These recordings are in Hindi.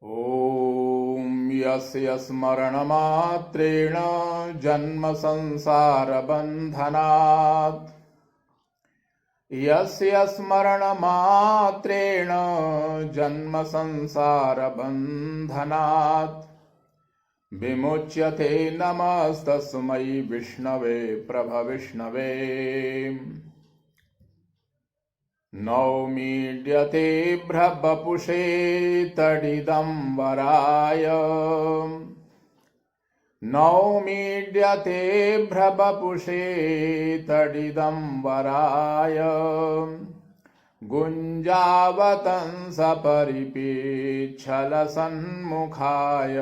ॐ यस्य स्मरणमात्रेण जन्म संसारबन्धनात् यस्य स्मरणमात्रेण जन्म संसारबन्धनात् विमुच्यते नमस्तस्मै विष्णवे प्रभविष्णवे। नौमीड्यते भ्रवपुषे तडिदम्बराय नौमीड्यते भ्रवपुषे तडिदम्बराय गुञ्जावतंसपरिपीच्छलसन्मुखाय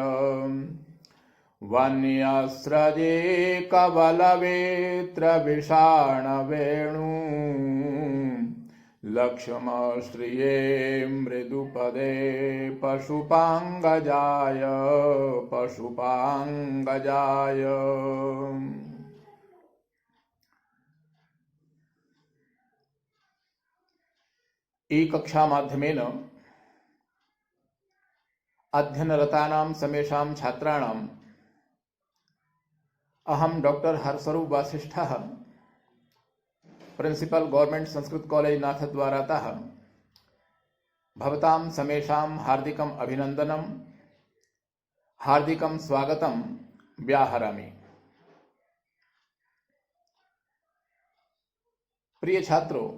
वन्यस्रजे कवलवेत्रविषाणवेणु लक्ष्मश्रिये मृदुपदे पशुपाङ्गजाय पशुपाङ्गजाय। ई-कक्षा माध्यमेन अध्ययनरतानां समेषां छात्राणाम् अहं डॉक्टर हर्षरूप वासिष्ठः प्रिंसिपल गवर्नमेंट संस्कृत कॉलेज नाथद्वारातः भवतां समेषां हार्दिकम् अभिनंदनं हार्दिकं स्वागतं व्याहरामि। प्रिय छात्रों,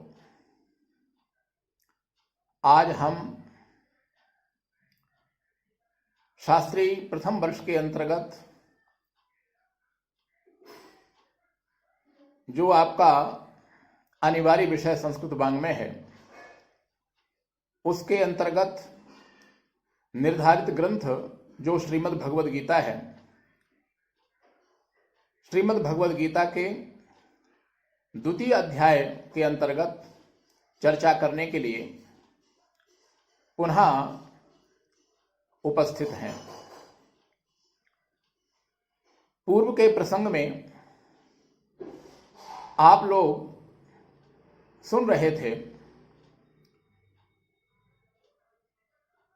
आज हम शास्त्री प्रथम वर्ष के अंतर्गत जो आपका अनिवार्य विषय संस्कृत वाङ्मय है, उसके अंतर्गत निर्धारित ग्रंथ जो श्रीमद् भगवद गीता है, श्रीमद् भगवद गीता के द्वितीय अध्याय के अंतर्गत चर्चा करने के लिए पुनः उपस्थित हैं। पूर्व के प्रसंग में आप लोग सुन रहे थे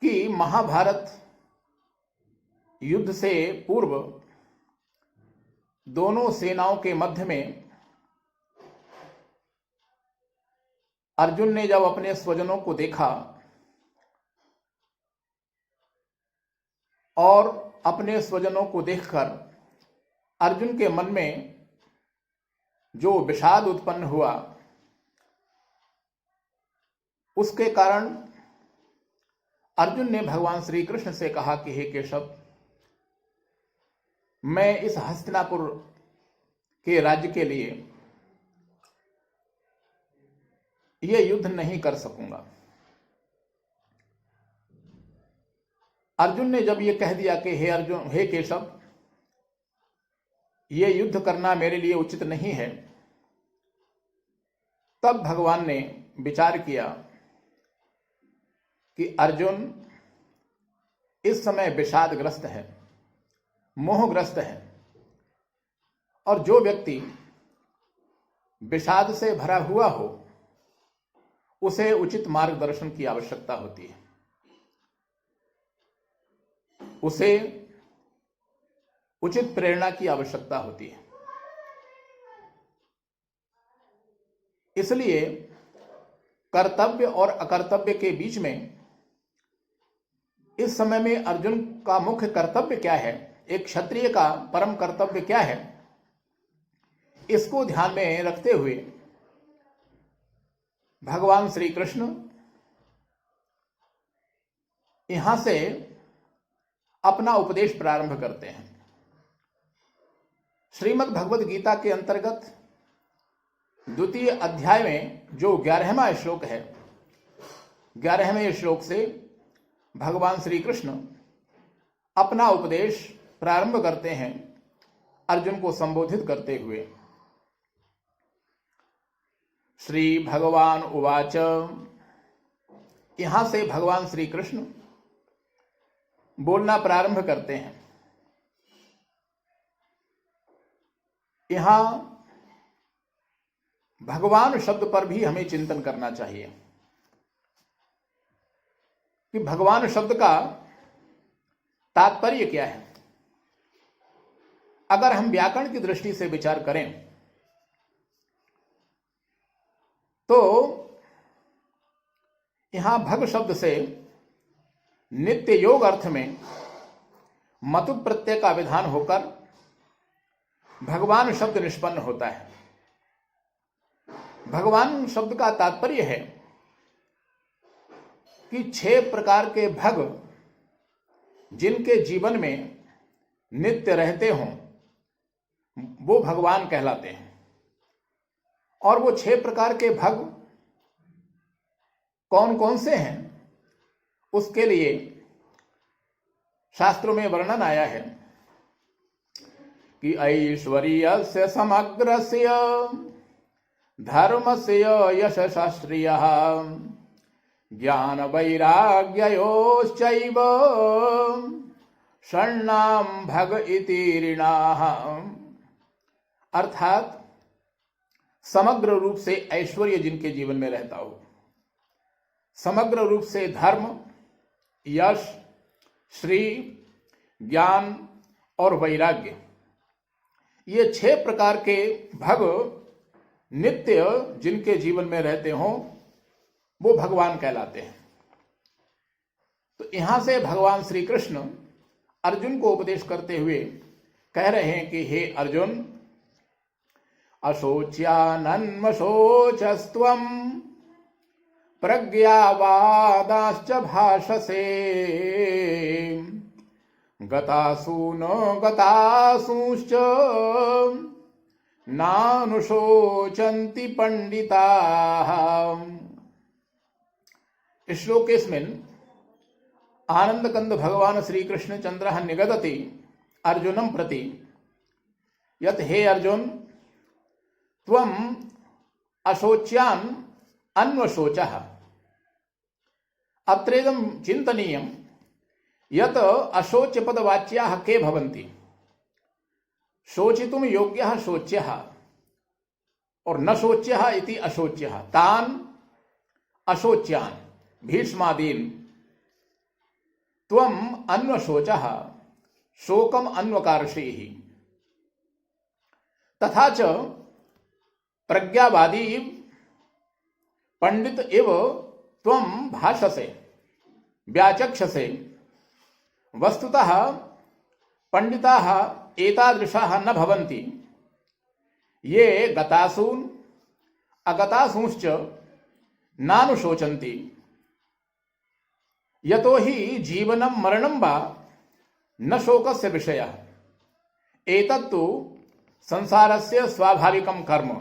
कि महाभारत युद्ध से पूर्व दोनों सेनाओं के मध्य में अर्जुन ने जब अपने स्वजनों को देखा और अपने स्वजनों को देखकर अर्जुन के मन में जो विषाद उत्पन्न हुआ, उसके कारण अर्जुन ने भगवान श्री कृष्ण से कहा कि हे केशव, मैं इस हस्तिनापुर के राज्य के लिए यह युद्ध नहीं कर सकूंगा। अर्जुन ने जब यह कह दिया कि हे अर्जुन, हे केशव, यह युद्ध करना मेरे लिए उचित नहीं है, तब भगवान ने विचार किया कि अर्जुन इस समय विषादग्रस्त है, मोहग्रस्त है, और जो व्यक्ति विषाद से भरा हुआ हो उसे उचित मार्गदर्शन की आवश्यकता होती है, उसे उचित प्रेरणा की आवश्यकता होती है। इसलिए कर्तव्य और अकर्तव्य के बीच में इस समय में अर्जुन का मुख्य कर्तव्य क्या है, एक क्षत्रिय का परम कर्तव्य क्या है, इसको ध्यान में रखते हुए भगवान श्री कृष्ण यहां से अपना उपदेश प्रारंभ करते हैं। श्रीमद् भगवद गीता के अंतर्गत द्वितीय अध्याय में जो 11वां श्लोक है, 11वें श्लोक से भगवान श्री कृष्ण अपना उपदेश प्रारंभ करते हैं अर्जुन को संबोधित करते हुए। श्री भगवान उवाच, यहां से भगवान श्री कृष्ण बोलना प्रारंभ करते हैं। यहां भगवान शब्द पर भी हमें चिंतन करना चाहिए कि भगवान शब्द का तात्पर्य क्या है? अगर हम व्याकरण की दृष्टि से विचार करें तो यहां भग शब्द से नित्य योग अर्थ में मतु प्रत्यय का विधान होकर भगवान शब्द निष्पन्न होता है। भगवान शब्द का तात्पर्य है कि 6 प्रकार के भग जिनके जीवन में नित्य रहते हों वो भगवान कहलाते हैं। और वो 6 प्रकार के भग कौन कौन से हैं उसके लिए शास्त्रों में वर्णन आया है कि ऐश्वर्यस्य समग्रस्य धर्मस्य यशशास्त्रीयः ज्ञान वैराग्ययोश्चैव षण्णां भग इति ऋणाः। अर्थात समग्र रूप से ऐश्वर्य जिनके जीवन में रहता हो, समग्र रूप से धर्म, यश, श्री, ज्ञान और वैराग्य, ये 6 प्रकार के भग नित्य जिनके जीवन में रहते हों वो भगवान कहलाते हैं। तो यहां से भगवान श्री कृष्ण अर्जुन को उपदेश करते हुए कह रहे हैं कि हे अर्जुन, अशोच्यानन्वशोचस्त्वं प्रज्ञावादाश्च भाषसे गतासूनो गतासूंश्च नानुशोचन्ति पंडिताः। इस श्लोकेस्मिन् आनंदकंद भगवान श्री कृष्ण चंद्रः निगदति अर्जुनं प्रति यत् हे अर्जुन, त्वम् अशोच्यान् अन्वशोचः। अत्रेदं चिन्तनीयं यत् अशोच्यपदवाच्याः के भवन्ति। शोचितुं योग्यः शोच्यः और न शोच्यः इति अशोच्यः। तान् अशोच्यान् भीष्मादीन् त्वम् अन्वशोचः शोकम् अन्वकार्षीः। तथा च प्रज्ञावादी पंडित इव त्वं भाषसे व्याचक्षसे। वस्तुतः पंडिताः एतादृशाः न भवन्ति ये गतासून् अगतासूंश्च नानुशोचन्ति। यतो हि जीवनं मरणं वा न शोकस्य विषयः। एतत्तु संसारस्य स्वाभाविकं कर्म।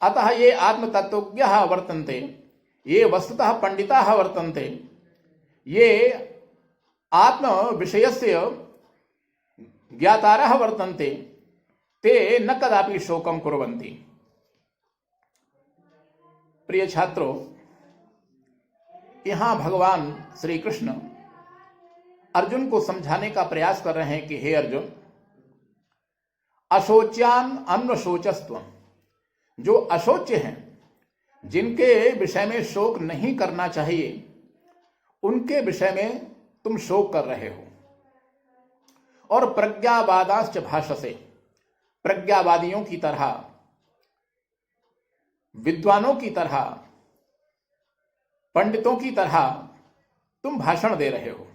अतः ये आत्मतत्त्वज्ञाः वर्तन्ते, ये वस्तुतः पंडिताः वर्तन्ते, ये आत्म विषयस्य ज्ञातारः वर्तन्ते, ते न कदापि शोकं कुर्वन्ति। प्रिय छात्रों, यहां भगवान श्री कृष्ण अर्जुन को समझाने का प्रयास कर रहे हैं कि हे अर्जुन, अशोच्यान अन्वशोचस्त्वम्, जो अशोच्य हैं, जिनके विषय में शोक नहीं करना चाहिए, उनके विषय में तुम शोक कर रहे हो। और प्रज्ञावादाश्च भाषसे, प्रज्ञावादियों की तरह, विद्वानों की तरह, पंडितों की तरह तुम भाषण दे रहे हो।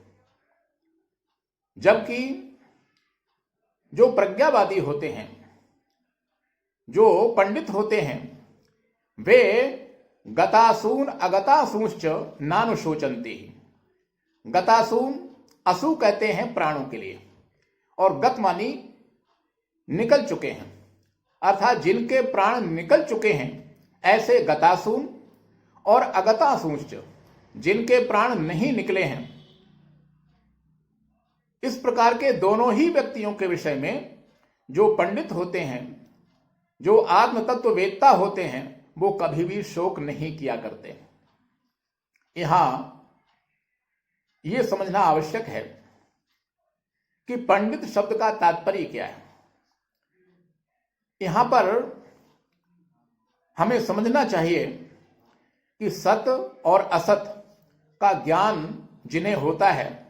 जबकि जो प्रज्ञावादी होते हैं, जो पंडित होते हैं, वे गतासून अगतासूंश्च नानुशोचन्ति। गतासून असु कहते हैं प्राणों के लिए, और गत मानी निकल चुके हैं, अर्थात जिनके प्राण निकल चुके हैं ऐसे गतासून, और अगतासूंश्च जिनके प्राण नहीं निकले हैं। इस प्रकार के दोनों ही व्यक्तियों के विषय में जो पंडित होते हैं, जो आत्मतत्व वेत्ता होते हैं, वो कभी भी शोक नहीं किया करते। यहां यह समझना आवश्यक है कि पंडित शब्द का तात्पर्य क्या है। यहां पर हमें समझना चाहिए कि सत और असत का ज्ञान जिन्हें होता है,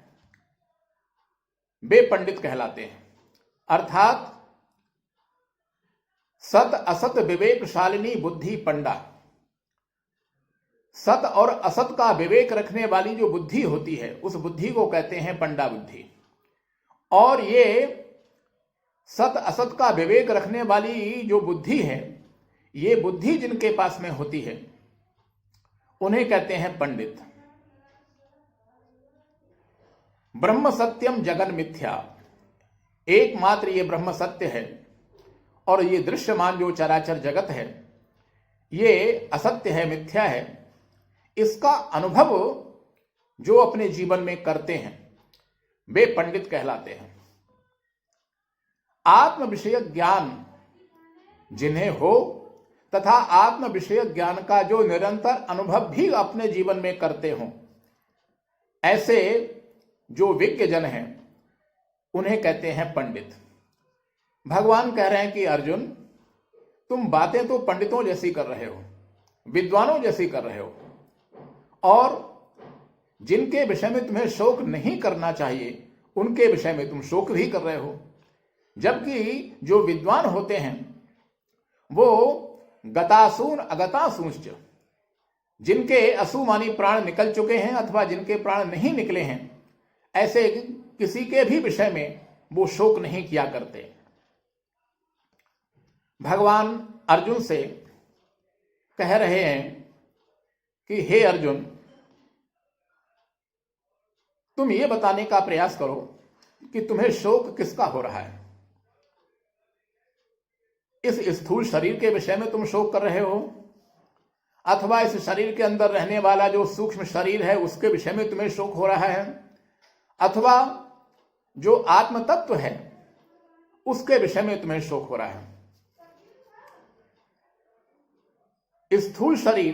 वे पंडित कहलाते हैं। अर्थात सत असत विवेकशालिनी बुद्धि पंडा। सत और असत का विवेक रखने वाली जो बुद्धि होती है उस बुद्धि को कहते हैं पंडा बुद्धि। और ये सत असत का विवेक रखने वाली जो बुद्धि है, ये बुद्धि जिनके पास में होती है उन्हें कहते हैं पंडित। ब्रह्म सत्यम जगन मिथ्या, एकमात्र ये ब्रह्म सत्य है और ये दृश्यमान जो चराचर जगत है ये असत्य है, मिथ्या है। इसका अनुभव जो अपने जीवन में करते हैं वे पंडित कहलाते हैं। आत्म विषयक ज्ञान जिन्हें हो तथा आत्म विषयक ज्ञान का जो निरंतर अनुभव भी अपने जीवन में करते हों, ऐसे जो विज्ञ जन हैं उन्हें कहते हैं पंडित। भगवान कह रहे हैं कि अर्जुन, तुम बातें तो पंडितों जैसी कर रहे हो, विद्वानों जैसी कर रहे हो, और जिनके विषय में तुम्हें शोक नहीं करना चाहिए उनके विषय में तुम शोक भी कर रहे हो। जबकि जो विद्वान होते हैं वो गतासून अगतासूंश्च, जिनके असुमानी प्राण निकल चुके हैं अथवा जिनके प्राण नहीं निकले हैं, ऐसे किसी के भी विषय में वो शोक नहीं किया करते। भगवान अर्जुन से कह रहे हैं कि हे अर्जुन, तुम ये बताने का प्रयास करो कि तुम्हें शोक किसका हो रहा है। इस स्थूल शरीर के विषय में तुम शोक कर रहे हो अथवा इस शरीर के अंदर रहने वाला जो सूक्ष्म शरीर है उसके विषय में तुम्हें शोक हो रहा है, अथवा जो आत्म तत्व है उसके विषय में तुम्हें शोक हो रहा है। स्थूल शरीर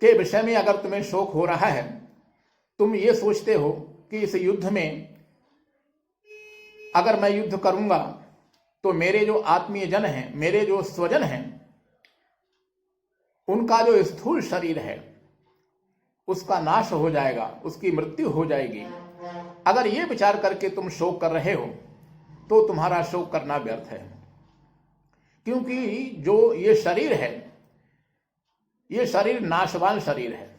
के विषय में अगर तुम्हें शोक हो रहा है, तुम ये सोचते हो कि इस युद्ध में अगर मैं युद्ध करूंगा तो मेरे जो आत्मीय जन हैं, मेरे जो स्वजन हैं, उनका जो स्थूल शरीर है उसका नाश हो जाएगा, उसकी मृत्यु हो जाएगी। अगर ये विचार करके तुम शोक कर रहे हो तो तुम्हारा शोक करना व्यर्थ है, क्योंकि जो ये शरीर है ये शरीर नाशवान शरीर है।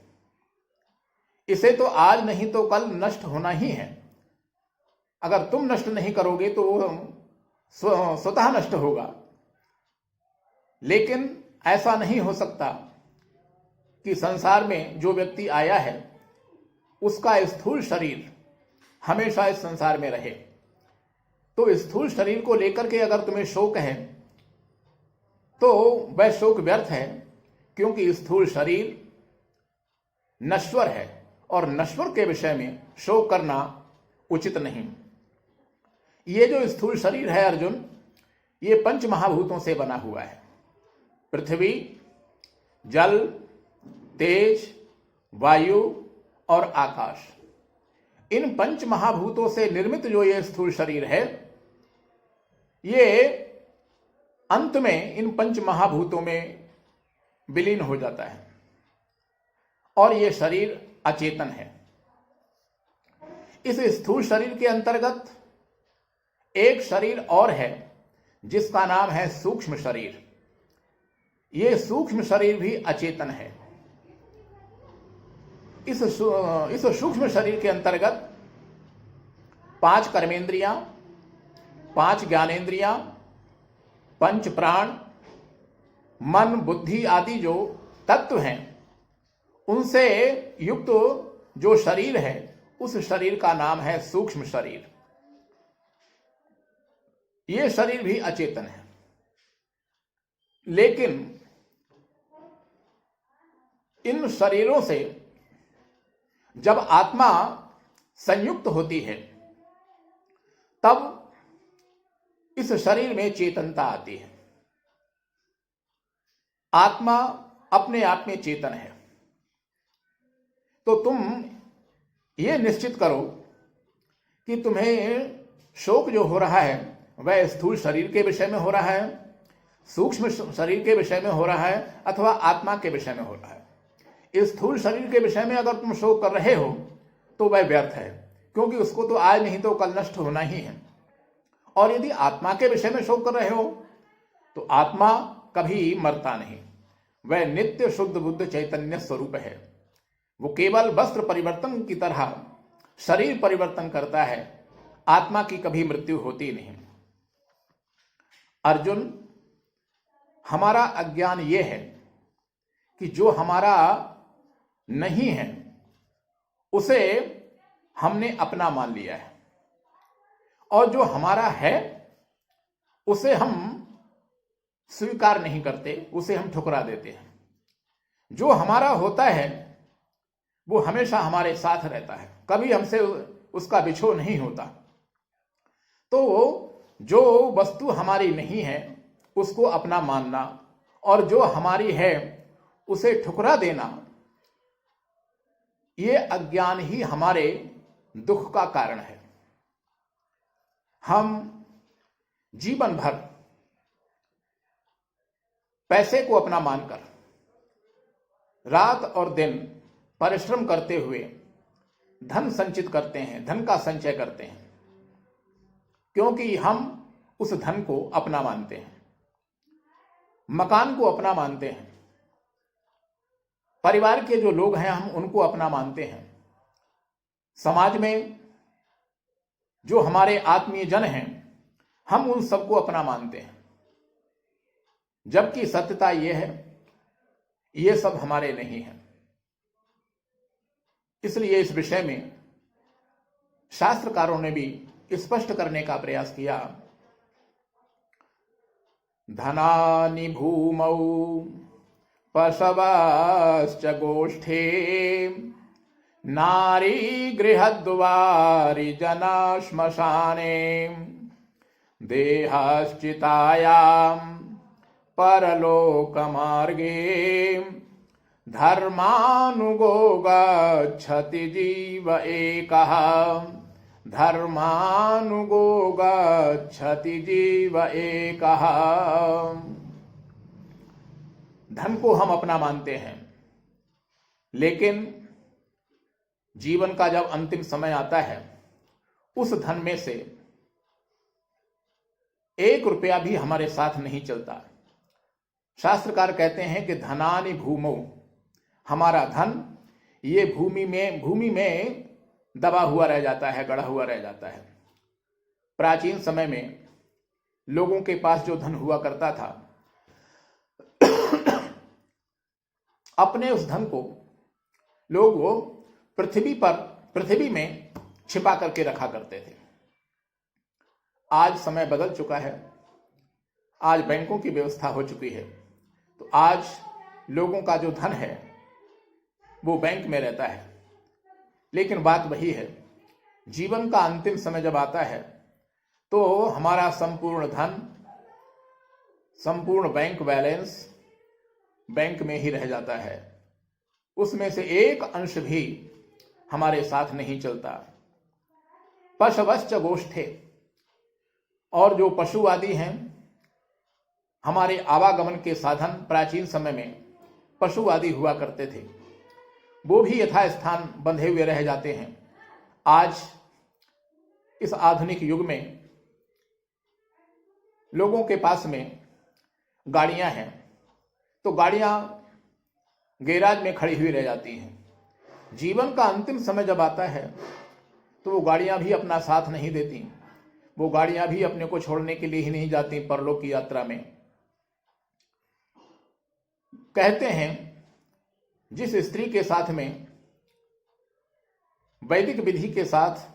इसे तो आज नहीं तो कल नष्ट होना ही है। अगर तुम नष्ट नहीं करोगे तो वो स्वतः नष्ट होगा। लेकिन ऐसा नहीं हो सकता कि संसार में जो व्यक्ति आया है उसका स्थूल शरीर हमेशा इस संसार में रहे। तो स्थूल शरीर को लेकर के अगर तुम्हें शोक है तो वह शोक व्यर्थ है, क्योंकि स्थूल शरीर नश्वर है और नश्वर के विषय में शोक करना उचित नहीं। ये जो स्थूल शरीर है अर्जुन, ये पंच महाभूतों से बना हुआ है। पृथ्वी, जल, तेज, वायु और आकाश, इन पंच महाभूतों से निर्मित जो ये स्थूल शरीर है, ये अंत में इन पंच महाभूतों में विलीन हो जाता है और ये शरीर अचेतन है। इस स्थूल शरीर के अंतर्गत एक शरीर और है जिसका नाम है सूक्ष्म शरीर। ये सूक्ष्म शरीर भी अचेतन है। इस सूक्ष्म शरीर के अंतर्गत 5 कर्मेंद्रियां, 5 ज्ञानेंद्रियां, 5 प्राण, मन, बुद्धि आदि जो तत्व हैं, उनसे युक्त जो शरीर है उस शरीर का नाम है सूक्ष्म शरीर। ये शरीर भी अचेतन है। लेकिन इन शरीरों से जब आत्मा संयुक्त होती है तब इस शरीर में चेतनता आती है। आत्मा अपने आप में चेतन है। तो तुम ये निश्चित करो कि तुम्हें शोक जो हो रहा है वह स्थूल शरीर के विषय में हो रहा है, सूक्ष्म शरीर के विषय में हो रहा है, अथवा आत्मा के विषय में हो रहा है। इस स्थूल शरीर के विषय में अगर तुम शोक कर रहे हो तो वह व्यर्थ है, क्योंकि उसको तो आज नहीं तो कल नष्ट होना ही है। और यदि आत्मा के विषय में शोक कर रहे हो तो आत्मा कभी मरता नहीं, वह नित्य शुद्ध बुद्ध चैतन्य स्वरूप है। वो केवल वस्त्र परिवर्तन की तरह शरीर परिवर्तन करता है, आत्मा की कभी मृत्यु होती नहीं। अर्जुन, हमारा अज्ञान यह है कि जो हमारा नहीं है उसे हमने अपना मान लिया है, और जो हमारा है उसे हम स्वीकार नहीं करते, उसे हम ठुकरा देते हैं। जो हमारा होता है वो हमेशा हमारे साथ रहता है, कभी हमसे उसका बिछोह नहीं होता। तो जो वस्तु हमारी नहीं है उसको अपना मानना और जो हमारी है उसे ठुकरा देना, ये अज्ञान ही हमारे दुख का कारण है। हम जीवन भर पैसे को अपना मानकर रात और दिन परिश्रम करते हुए धन संचित करते हैं, धन का संचय करते हैं, क्योंकि हम उस धन को अपना मानते हैं, मकान को अपना मानते हैं, परिवार के जो लोग हैं हम उनको अपना मानते हैं, समाज में जो हमारे आत्मीय जन हैं हम उन सबको अपना मानते हैं। जबकि सत्यता यह है ये सब हमारे नहीं है। इसलिए इस विषय में शास्त्रकारों ने भी स्पष्ट करने का प्रयास किया। धनानि भूमौ पशवश्च गोष्ठे नारी गृहद्वारि जना श्मशाने देहश्चितायां परलोकमार्गे धर्मानुगो गच्छति जीव एकः, धर्मानुगो गच्छति जीव एकः। धन को हम अपना मानते हैं, लेकिन जीवन का जब अंतिम समय आता है उस धन में से 1 रुपया भी हमारे साथ नहीं चलता। शास्त्रकार कहते हैं कि धनानि भूमौ, हमारा धन ये भूमि में दबा हुआ रह जाता है, गड़ा हुआ रह जाता है। प्राचीन समय में लोगों के पास जो धन हुआ करता था अपने उस धन को लोग वो पृथ्वी में छिपा करके रखा करते थे। आज समय बदल चुका है, आज बैंकों की व्यवस्था हो चुकी है, तो आज लोगों का जो धन है वो बैंक में रहता है। लेकिन बात वही है, जीवन का अंतिम समय जब आता है तो हमारा संपूर्ण धन, संपूर्ण बैंक बैलेंस बैंक में ही रह जाता है, उसमें से 1 अंश भी हमारे साथ नहीं चलता। पशवश्च गोष्ठे, और जो पशु आदि हैं, हमारे आवागमन के साधन प्राचीन समय में पशु आदि हुआ करते थे, वो भी यथास्थान बंधे हुए रह जाते हैं। आज इस आधुनिक युग में लोगों के पास में गाड़ियां हैं, तो गाड़ियां गैराज में खड़ी हुई रह जाती हैं। जीवन का अंतिम समय जब आता है तो वो गाड़ियां भी अपना साथ नहीं देती, वो गाड़ियां भी अपने को छोड़ने के लिए ही नहीं जाती परलोक की यात्रा में। कहते हैं जिस स्त्री के साथ में वैदिक विधि के साथ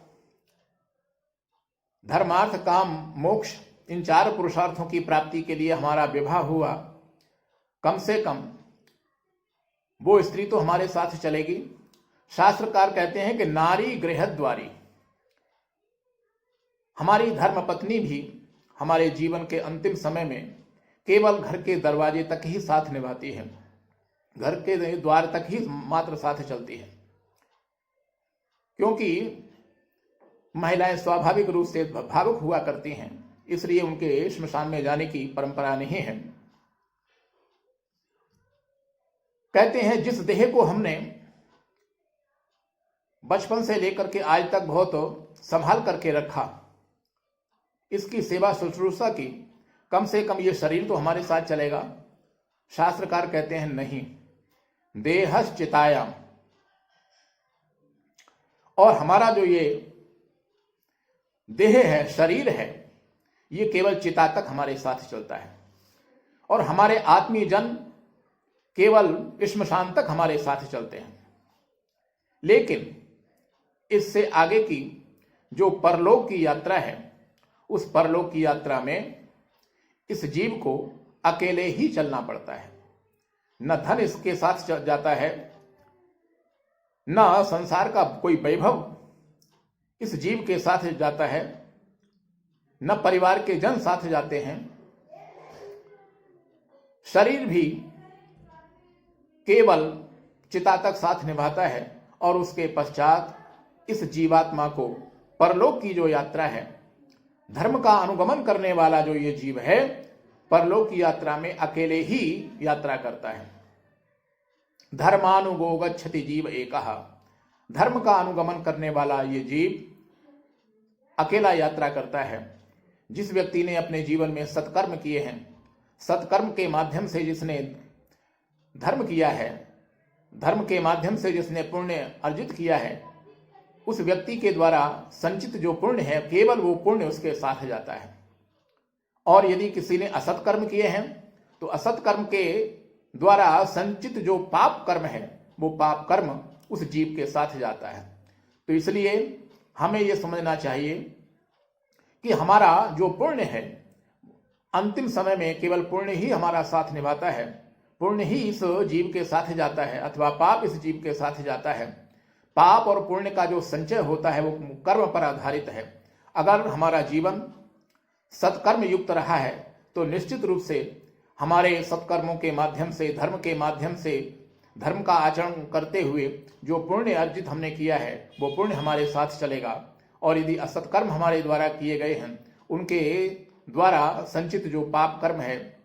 धर्मार्थ काम मोक्ष इन 4 पुरुषार्थों की प्राप्ति के लिए हमारा विवाह हुआ, कम से कम वो स्त्री तो हमारे साथ चलेगी। शास्त्रकार कहते हैं कि नारी गृहद्वारी, हमारी धर्मपत्नी भी हमारे जीवन के अंतिम समय में केवल घर के दरवाजे तक ही साथ निभाती है, घर के द्वार तक ही मात्र साथ चलती है, क्योंकि महिलाएं स्वाभाविक रूप से भावुक हुआ करती हैं, इसलिए उनके श्मशान में जाने की परंपरा नहीं है। कहते हैं जिस देह को हमने बचपन से लेकर के आज तक बहुत संभाल करके रखा, इसकी सेवा शुश्रूषा की, कम से कम ये शरीर तो हमारे साथ चलेगा। शास्त्रकार कहते हैं नहीं, देहश्चितायाम, और हमारा जो ये देह है, शरीर है, ये केवल चिता तक हमारे साथ चलता है, और हमारे आत्मीय जन केवल श्मशान तक हमारे साथ चलते हैं। लेकिन इससे आगे की जो परलोक की यात्रा है, उस परलोक की यात्रा में इस जीव को अकेले ही चलना पड़ता है। न धन इसके साथ चल जाता है, न संसार का कोई वैभव इस जीव के साथ जाता है, न परिवार के जन साथ जाते हैं। शरीर भी केवल चिता तक साथ निभाता है, और उसके पश्चात इस जीवात्मा को परलोक की जो यात्रा है, धर्म का अनुगमन करने वाला जो ये जीव है, परलोक की यात्रा में अकेले ही यात्रा करता है। धर्मानुगो गच्छति जीव एकः, धर्म का अनुगमन करने वाला ये जीव अकेला यात्रा करता है। जिस व्यक्ति ने अपने जीवन में सत्कर्म किए हैं, सत्कर्म के माध्यम से जिसने धर्म किया है, धर्म के माध्यम से जिसने पुण्य अर्जित किया है, उस व्यक्ति के द्वारा संचित जो पुण्य है, केवल वो पुण्य उसके साथ जाता है। और यदि किसी ने असत कर्म किए हैं, तो असत कर्म के द्वारा संचित जो पाप कर्म है, वो पाप कर्म उस जीव के साथ जाता है। तो इसलिए हमें यह समझना चाहिए कि हमारा जो पुण्य है, अंतिम समय में केवल पुण्य ही हमारा साथ निभाता है, पुण्य ही इस जीव के साथ जाता है, अथवा पाप इस जीव के साथ जाता है। पाप और पुण्य का जो संचय होता है वो कर्म पर आधारित है। अगर हमारा जीवन सत्कर्म युक्त रहा है, तो निश्चित रूप से हमारे सत्कर्मों के माध्यम से, धर्म के माध्यम से, धर्म का आचरण करते हुए जो पुण्य अर्जित हमने किया है, वो पुण्य हमारे साथ चलेगा। और यदि असत्कर्म हमारे द्वारा किए गए हैं, उनके द्वारा संचित जो पाप कर्म है,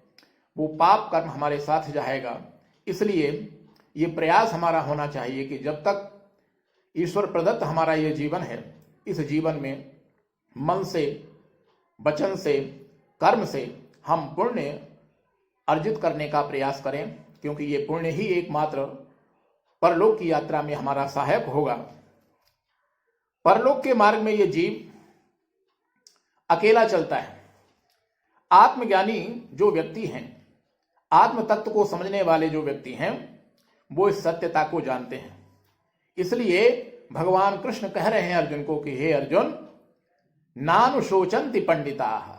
वो पाप कर्म हमारे साथ जाएगा। इसलिए ये प्रयास हमारा होना चाहिए कि जब तक ईश्वर प्रदत्त हमारा ये जीवन है, इस जीवन में मन से, वचन से, कर्म से हम पुण्य अर्जित करने का प्रयास करें, क्योंकि ये पुण्य ही एकमात्र परलोक की यात्रा में हमारा सहायक होगा। परलोक के मार्ग में ये जीव अकेला चलता है। आत्मज्ञानी जो व्यक्ति हैं, आत्म तत्व को समझने वाले जो व्यक्ति हैं, वो इस सत्यता को जानते हैं। इसलिए भगवान कृष्ण कह रहे हैं अर्जुन को कि हे अर्जुन, नानुशोचन्ति पंडिताः,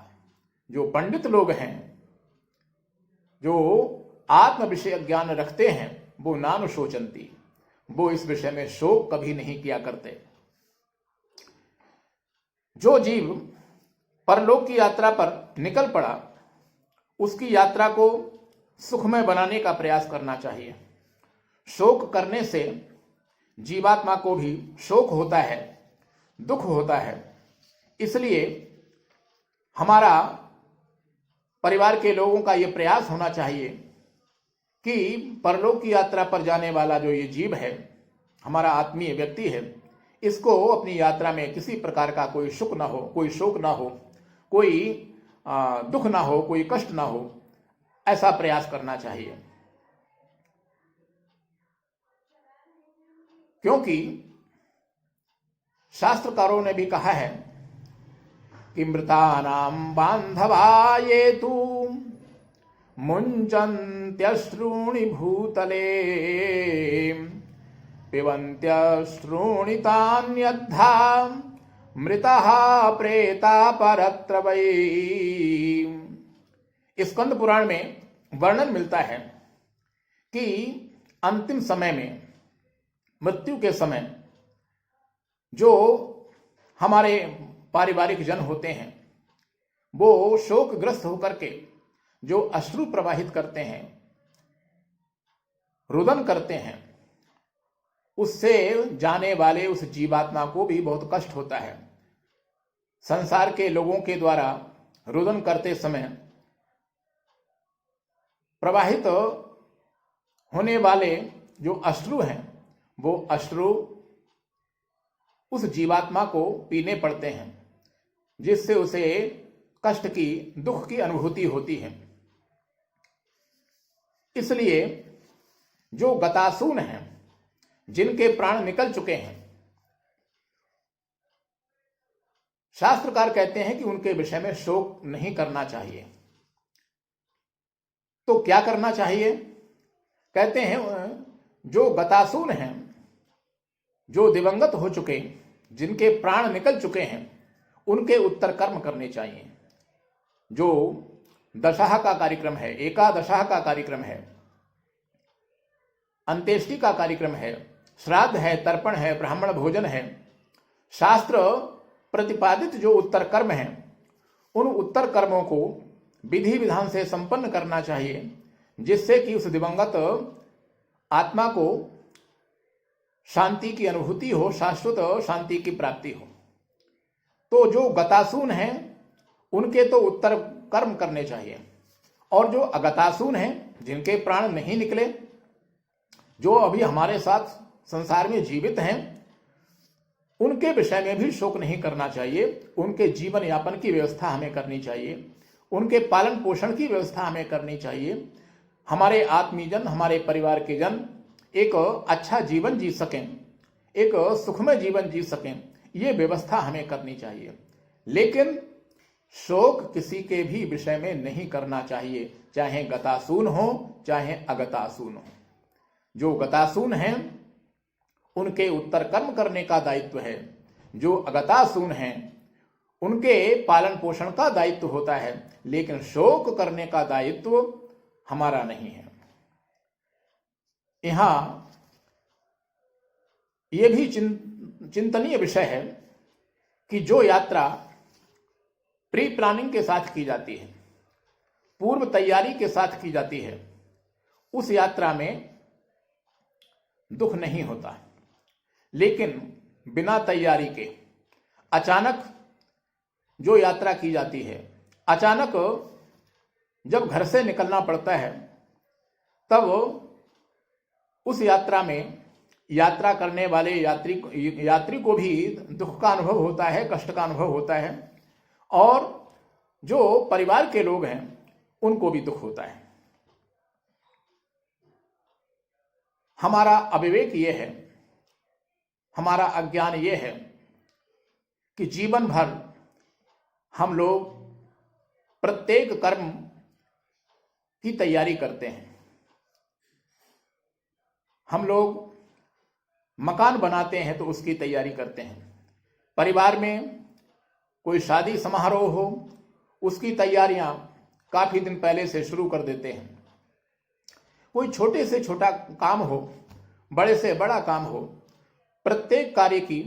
जो पंडित लोग हैं, जो आत्म विषय ज्ञान रखते हैं, वो नानुशोचन्ति, वो इस विषय में शोक कभी नहीं किया करते। जो जीव परलोक की यात्रा पर निकल पड़ा, उसकी यात्रा को सुखमय बनाने का प्रयास करना चाहिए। शोक करने से जीवात्मा को भी शोक होता है, दुख होता है। इसलिए हमारा परिवार के लोगों का यह प्रयास होना चाहिए कि परलोक की यात्रा पर जाने वाला जो ये जीव है, हमारा आत्मीय व्यक्ति है, इसको अपनी यात्रा में किसी प्रकार का कोई सुख ना हो, कोई शोक ना हो, कोई दुख ना हो, कोई कष्ट ना हो, ऐसा प्रयास करना चाहिए। क्योंकि शास्त्रकारों ने भी कहा है कि मृतानां बांधवा ये तु मुञ्चन्त्यश्रूणि भूतले पिबन्त्यश्रूणि तान्यद्धा मृतः प्रेता परत्र वै। स्कंद पुराण में वर्णन मिलता है कि अंतिम समय में, मृत्यु के समय, जो हमारे पारिवारिक जन होते हैं, वो शोकग्रस्त होकर के जो अश्रु प्रवाहित करते हैं, रुदन करते हैं, उससे जाने वाले उस जीवात्मा को भी बहुत कष्ट होता है। संसार के लोगों के द्वारा रुदन करते समय प्रवाहित होने वाले जो अश्रु हैं, वो अश्रु उस जीवात्मा को पीने पड़ते हैं, जिससे उसे कष्ट की, दुख की अनुभूति होती है। इसलिए जो गतासून हैं, जिनके प्राण निकल चुके हैं, शास्त्रकार कहते हैं कि उनके विषय में शोक नहीं करना चाहिए। तो क्या करना चाहिए? कहते हैं जो गतासून हैं, जो दिवंगत हो चुके, जिनके प्राण निकल चुके हैं, उनके उत्तर कर्म करने चाहिए। जो दशा का कार्यक्रम है, एकादशा का कार्यक्रम है, अंत्येष्टि का कार्यक्रम है, श्राद्ध है, तर्पण है, ब्राह्मण भोजन है, शास्त्र प्रतिपादित जो उत्तर कर्म हैं, उन उत्तर कर्मों को विधि विधान से संपन्न करना चाहिए, जिससे कि उस दिवंगत आत्मा को शांति की अनुभूति हो, शाश्वत शांति की प्राप्ति हो। तो जो गतासून हैं, उनके तो उत्तर कर्म करने चाहिए, और जो अगतासून हैं, जिनके प्राण नहीं निकले, जो अभी हमारे साथ संसार में जीवित हैं, उनके विषय में भी शोक नहीं करना चाहिए। उनके जीवन यापन की व्यवस्था हमें करनी चाहिए, उनके पालन पोषण की व्यवस्था हमें करनी चाहिए। हमारे आत्मीयजन, हमारे परिवार के जन एक अच्छा जीवन जी सकें, एक सुखमय जीवन जी सकें, ये व्यवस्था हमें करनी चाहिए। लेकिन शोक किसी के भी विषय में नहीं करना चाहिए, चाहे गतासून हो, चाहे अगतासून हो। जो गतासून हैं, उनके उत्तर कर्म करने का दायित्व है। जो अगतासून हैं, उनके पालन पोषण का दायित्व होता है, लेकिन शोक करने का दायित्व हमारा नहीं है। यहां यह भी चिंतनीय विषय है कि जो यात्रा प्री प्लानिंग के साथ की जाती है, पूर्व तैयारी के साथ की जाती है, उस यात्रा में दुख नहीं होता। लेकिन बिना तैयारी के अचानक जो यात्रा की जाती है, अचानक जब घर से निकलना पड़ता है, तब उस यात्रा में यात्रा करने वाले यात्री को भी दुख का अनुभव होता है, कष्ट का अनुभव होता है, और जो परिवार के लोग हैं उनको भी दुख होता है। हमारा अविवेक ये है, हमारा अज्ञान ये है कि जीवन भर हम लोग प्रत्येक कर्म की तैयारी करते हैं। हम लोग मकान बनाते हैं तो उसकी तैयारी करते हैं। परिवार में कोई शादी समारोह हो, उसकी तैयारियां काफी दिन पहले से शुरू कर देते हैं। कोई छोटे से छोटा काम हो, बड़े से बड़ा काम हो, प्रत्येक कार्य की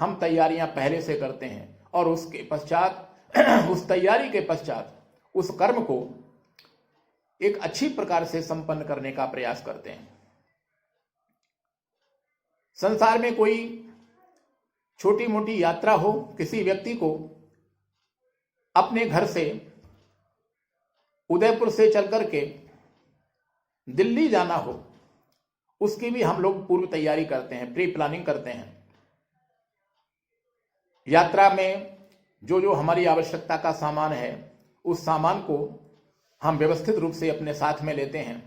हम तैयारियां पहले से करते हैं, और उसके पश्चात उस तैयारी के पश्चात उस कर्म को एक अच्छी प्रकार से संपन्न करने का प्रयास करते हैं। संसार में कोई छोटी मोटी यात्रा हो, किसी व्यक्ति को अपने घर से, उदयपुर से चल करके दिल्ली जाना हो, उसकी भी हम लोग पूर्व तैयारी करते हैं, प्री प्लानिंग करते हैं। यात्रा में जो जो हमारी आवश्यकता का सामान है, उस सामान को हम व्यवस्थित रूप से अपने साथ में लेते हैं।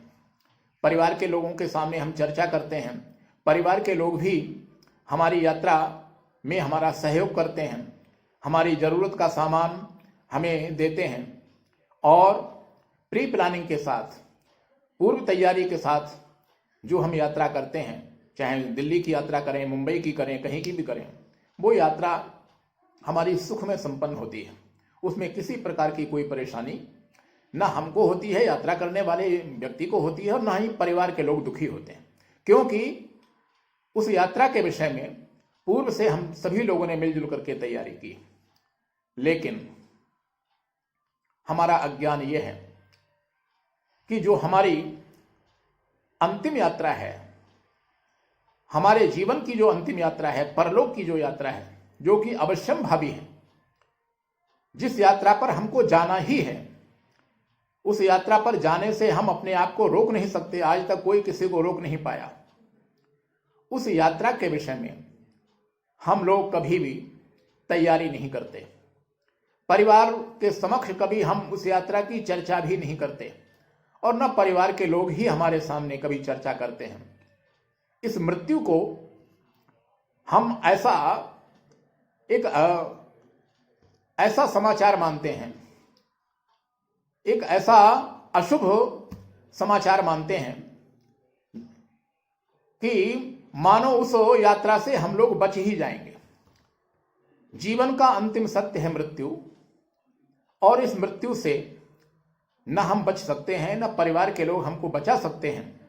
परिवार के लोगों के सामने हम चर्चा करते हैं। परिवार के लोग भी हमारी यात्रा में हमारा सहयोग करते हैं, हमारी जरूरत का सामान हमें देते हैं, और प्री प्लानिंग के साथ, पूर्व तैयारी के साथ जो हम यात्रा करते हैं, चाहे दिल्ली की यात्रा करें, मुंबई की करें, कहीं की भी करें, वो यात्रा हमारी सुख में संपन्न होती है। उसमें किसी प्रकार की कोई परेशानी ना हमको होती है, यात्रा करने वाले व्यक्ति को होती है, और ना ही परिवार के लोग दुखी होते हैं, क्योंकि उस यात्रा के विषय में पूर्व से हम सभी लोगों ने मिलजुल करके तैयारी की। लेकिन हमारा अज्ञान यह है कि जो हमारी अंतिम यात्रा है, हमारे जीवन की जो अंतिम यात्रा है, परलोक की जो यात्रा है, जो कि अवश्यम भावी है, जिस यात्रा पर हमको जाना ही है, उस यात्रा पर जाने से हम अपने आप को रोक नहीं सकते। आज तक कोई किसी को रोक नहीं पाया। उस यात्रा के विषय में हम लोग कभी भी तैयारी नहीं करते। परिवार के समक्ष कभी हम उस यात्रा की चर्चा भी नहीं करते और न परिवार के लोग ही हमारे सामने कभी चर्चा करते हैं। इस मृत्यु को हम ऐसा समाचार मानते हैं, एक ऐसा अशुभ समाचार मानते हैं कि मानो उस यात्रा से हम लोग बच ही जाएंगे। जीवन का अंतिम सत्य है मृत्यु, और इस मृत्यु से न हम बच सकते हैं, न परिवार के लोग हमको बचा सकते हैं।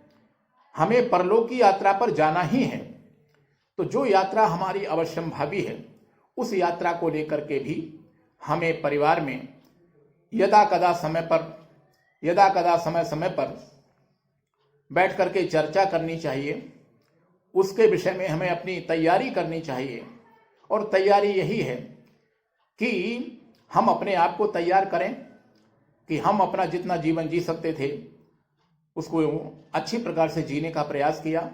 हमें परलोक की यात्रा पर जाना ही है। तो जो यात्रा हमारी अवश्यंभावी है, उस यात्रा को लेकर के भी हमें परिवार में यदा कदा समय पर बैठ करके चर्चा करनी चाहिए। उसके विषय में हमें अपनी तैयारी करनी चाहिए, और तैयारी यही है कि हम अपने आप को तैयार करें कि हम अपना जितना जीवन जी सकते थे उसको अच्छी प्रकार से जीने का प्रयास किया,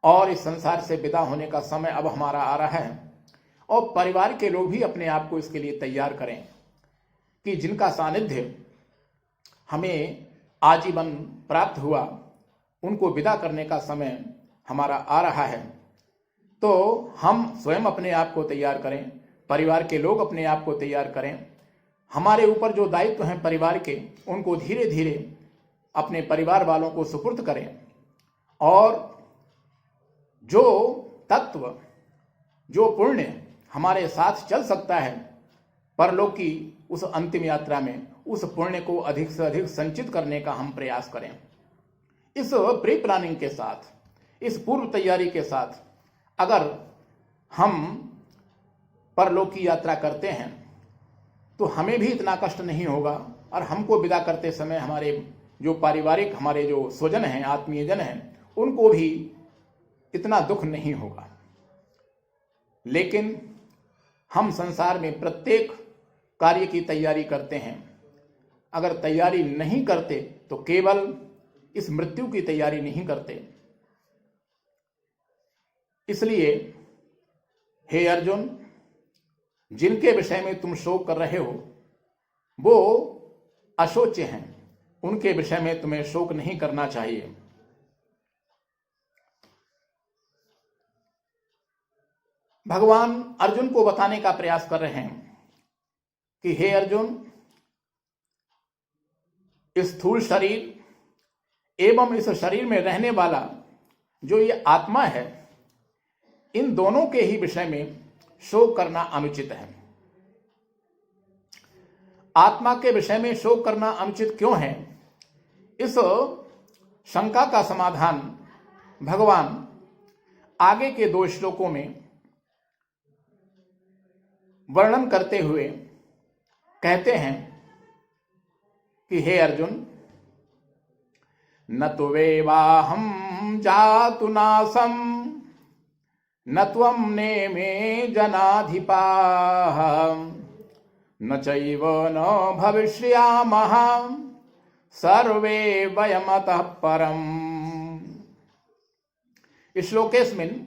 और इस संसार से विदा होने का समय अब हमारा आ रहा है। और परिवार के लोग भी अपने आप को इसके लिए तैयार करें कि जिनका सानिध्य हमें आजीवन प्राप्त हुआ, उनको विदा करने का समय हमारा आ रहा है। तो हम स्वयं अपने आप को तैयार करें, परिवार के लोग अपने आप को तैयार करें। हमारे ऊपर जो दायित्व हैं परिवार के, उनको धीरे धीरे अपने परिवार वालों को सुपुर्द करें, और जो तत्व, जो पुण्य हमारे साथ चल सकता है परलोक की उस अंतिम यात्रा में, उस पुण्य को अधिक से अधिक संचित करने का हम प्रयास करें। इस प्री प्लानिंग के साथ, इस पूर्व तैयारी के साथ अगर हम परलोक की यात्रा करते हैं तो हमें भी इतना कष्ट नहीं होगा, और हमको विदा करते समय हमारे जो पारिवारिक, हमारे जो स्वजन हैं, आत्मीयजन हैं, उनको भी इतना दुख नहीं होगा। लेकिन हम संसार में प्रत्येक कार्य की तैयारी करते हैं। अगर तैयारी नहीं करते तो केवल इस मृत्यु की तैयारी नहीं करते। इसलिए हे अर्जुन, जिनके विषय में तुम शोक कर रहे हो वो अशोच्य हैं, उनके विषय में तुम्हें शोक नहीं करना चाहिए। भगवान अर्जुन को बताने का प्रयास कर रहे हैं कि हे अर्जुन, इस स्थूल शरीर एवं इस शरीर में रहने वाला जो ये आत्मा है, इन दोनों के ही विषय में शोक करना अनुचित है। आत्मा के विषय में शोक करना अनुचित क्यों है? इस शंका का समाधान भगवान आगे के 2 श्लोकों में वर्णन करते हुए कहते हैं कि हे अर्जुन, न तो वेवाहम जातु नासम न त्वं नेमे जनाधिपाः न चैव न भविष्यामः सर्वे वयमतः परम्। इस श्लोकेस्मिन्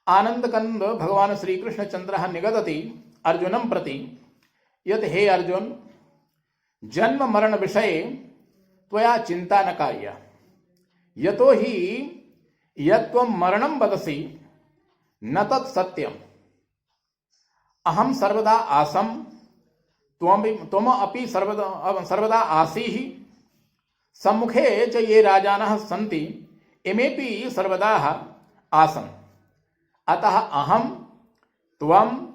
आनंदकंद भगवान श्री कृष्ण चंद्रः निगदति अर्जुनं प्रति यत् हे अर्जुन, जन्म मरण विषये त्वया चिंता न कार्या, यतो हि यत्त्वं मरणं वदसि न तत् सत्यम्। अहं सर्वदा आसम त्वम अपि सर्वदा आसीः, सम्मुखे च ये राजानः सन्ति इमेपि सर्वदा आसन्, अतः अहं त्वम्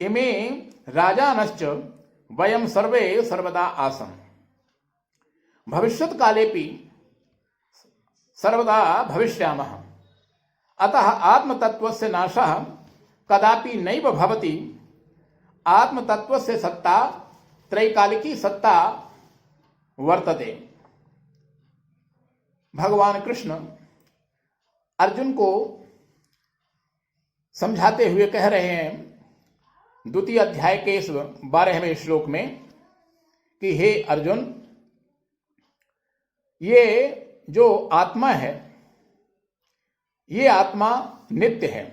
इमे राजानश्च वयं सर्वे सर्वदा आसन्। भविष्यत् कालेपि सर्वदा भविष्यामः, अतः आत्मतत्त्वस्य नाशः कदापि नैव भवति। आत्मतत्त्वस्य सत्ता त्रैकालिकी सत्ता वर्तते। भगवान कृष्ण अर्जुन को समझाते हुए कह रहे हैं 2 अध्याय के इस 12वें श्लोक में कि हे अर्जुन, ये जो आत्मा है, ये आत्मा नित्य है।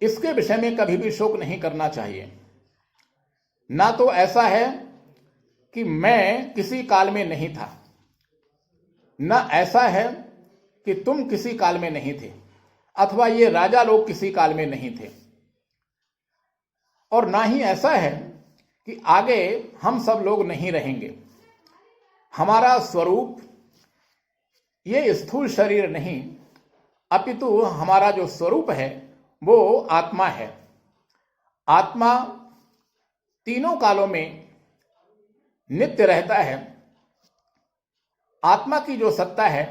इसके विषय में कभी भी शोक नहीं करना चाहिए। ना तो ऐसा है कि मैं किसी काल में नहीं था, ना ऐसा है कि तुम किसी काल में नहीं थे, अथवा ये राजा लोग किसी काल में नहीं थे, और ना ही ऐसा है कि आगे हम सब लोग नहीं रहेंगे। हमारा स्वरूप ये स्थूल शरीर नहीं, अपितु हमारा जो स्वरूप है वो आत्मा है। आत्मा तीनों कालों में नित्य रहता है। आत्मा की जो सत्ता है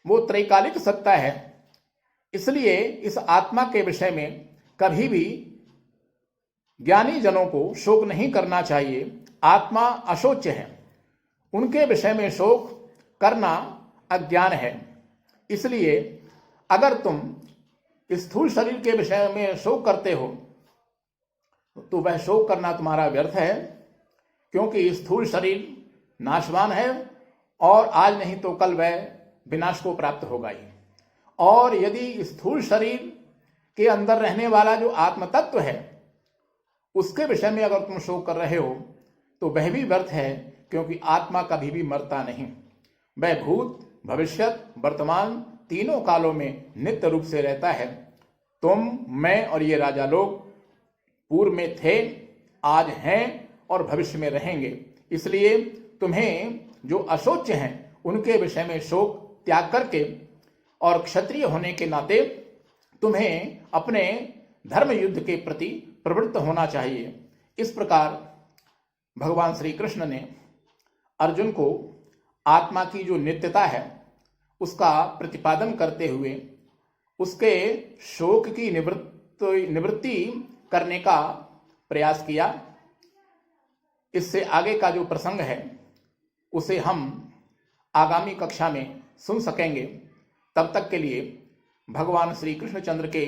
वो त्रैकालिक सत्ता है। इसलिए इस आत्मा के विषय में कभी भी ज्ञानी जनों को शोक नहीं करना चाहिए। आत्मा अशोच्य है, उनके विषय में शोक करना अज्ञान है। इसलिए अगर तुम स्थूल शरीर के विषय में शोक करते हो तो वह शोक करना तुम्हारा व्यर्थ है, क्योंकि स्थूल शरीर नाशवान है और आज नहीं तो कल वह विनाश को प्राप्त होगा ही। और यदि स्थूल शरीर के अंदर रहने वाला जो आत्म तत्व है उसके विषय में अगर तुम शोक कर रहे हो तो वह भी व्यर्थ है, क्योंकि आत्मा कभी भी मरता नहीं। वह भूत, भविष्यत, वर्तमान तीनों कालों में नित्य रूप से रहता है। तुम, मैं और ये राजा लोग पूर्व में थे, आज हैं और भविष्य में रहेंगे। इसलिए तुम्हें जो अशोच्य हैं उनके विषय में शोक त्याग करके और क्षत्रिय होने के नाते तुम्हें अपने धर्म युद्ध के प्रति प्रवृत्त होना चाहिए। इस प्रकार भगवान श्री कृष्ण ने अर्जुन को आत्मा की जो नित्यता है उसका प्रतिपादन करते हुए उसके शोक की निवृत्ति करने का प्रयास किया। इससे आगे का जो प्रसंग है उसे हम आगामी कक्षा में सुन सकेंगे। तब तक के लिए भगवान श्री कृष्णचंद्र के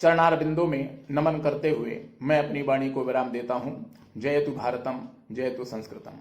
चरणार बिंदों में नमन करते हुए मैं अपनी वाणी को विराम देता हूँ। जयतु भारतम, जयतु संस्कृतम।